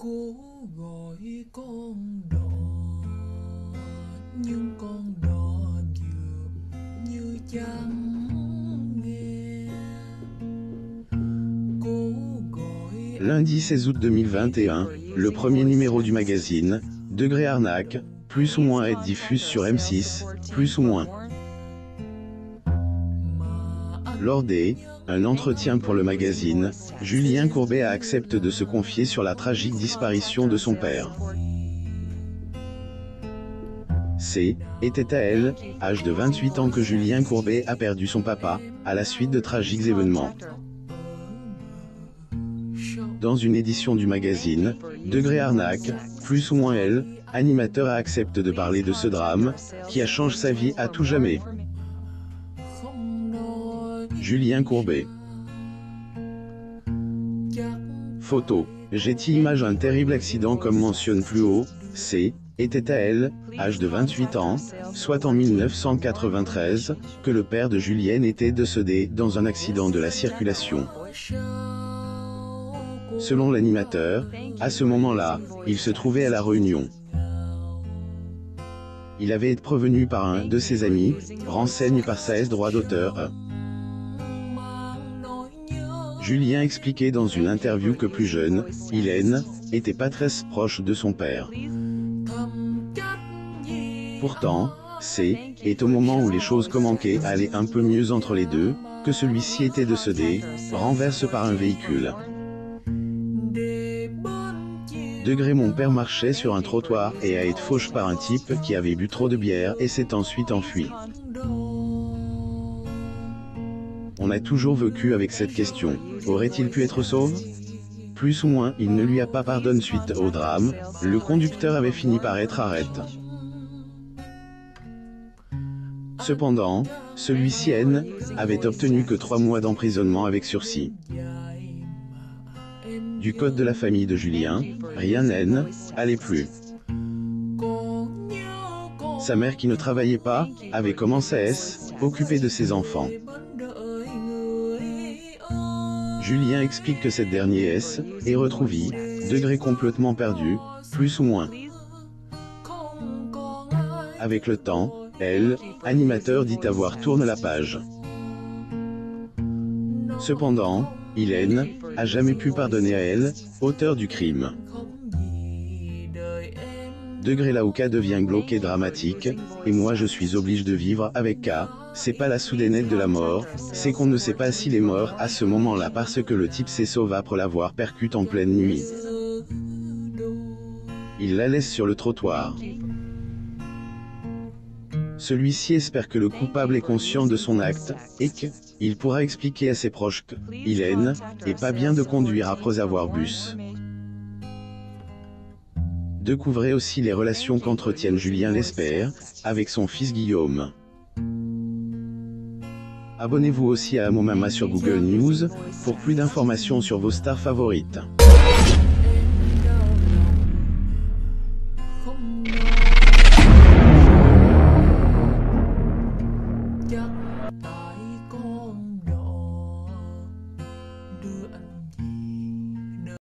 Cố gọi con đò nhưng con đò dường như chẳng nghe. Cố gọi Lundi 16 août 2021, le premier numéro du magazine, Degré Arnaque, plus ou moins est diffusé sur M6, plus ou moins. Lors un entretien pour le magazine, Julien Courbet accepte de se confier sur la tragique disparition de son père. Était à elle, âge de 28 ans que Julien Courbet a perdu son papa, à la suite de tragiques événements. Dans une édition du magazine, Degré Arnaque, plus ou moins elle, animateur accepte de parler de ce drame, qui a changé sa vie à tout jamais. Julien Courbet. Photo. Getty Images. Un terrible accident comme mentionne plus haut, était à elle, âge de 28 ans, soit en 1993, que le père de Julienne était décédé dans un accident de la circulation. Selon l'animateur, à ce moment-là, il se trouvait à La Réunion. Il avait été prévenu par un de ses amis, renseigne par sa droit d'auteur. Julien expliquait dans une interview que plus jeune, Hélène, était pas très proche de son père. Pourtant, est au moment où les choses commençaient à aller un peu mieux entre les deux, que celui-ci était décédé, renversé par un véhicule. Degré. Mon père marchait sur un trottoir et a été fauché par un type qui avait bu trop de bière et s'est ensuite enfui. On a toujours vécu avec cette question, aurait-il pu être sauvé? Plus ou moins, il ne lui a pas pardonné suite au drame, le conducteur avait fini par être arrêté. Cependant, celui-ci avait obtenu que 3 mois d'emprisonnement avec sursis. Du code de la famille de Julien, rien n'allait plus. Sa mère qui ne travaillait pas, avait commencé à s'occuper de ses enfants. Julien explique que cette dernière est retrouvée, Degré complètement perdu, plus ou moins. Avec le temps, animateur dit avoir tourné la page. Cependant, Hélène a jamais pu pardonner à elle, auteur du crime. Degré. Là où K devient glauque et dramatique, et moi je suis obligé de vivre avec K, c'est pas la soudaineté de la mort, c'est qu'on ne sait pas s'il est mort à ce moment-là parce que le type s'est sauvé après l'avoir percuté en pleine nuit. Il la laisse sur le trottoir. Celui-ci espère que le coupable est conscient de son acte, et qu'il pourra expliquer à ses proches que Hélène est pas bien de conduire après avoir bu. Découvrez aussi les relations qu'entretiennent Julien l'espère avec son fils Guillaume. Abonnez-vous aussi à Amomama sur Google News, pour plus d'informations sur vos stars favorites.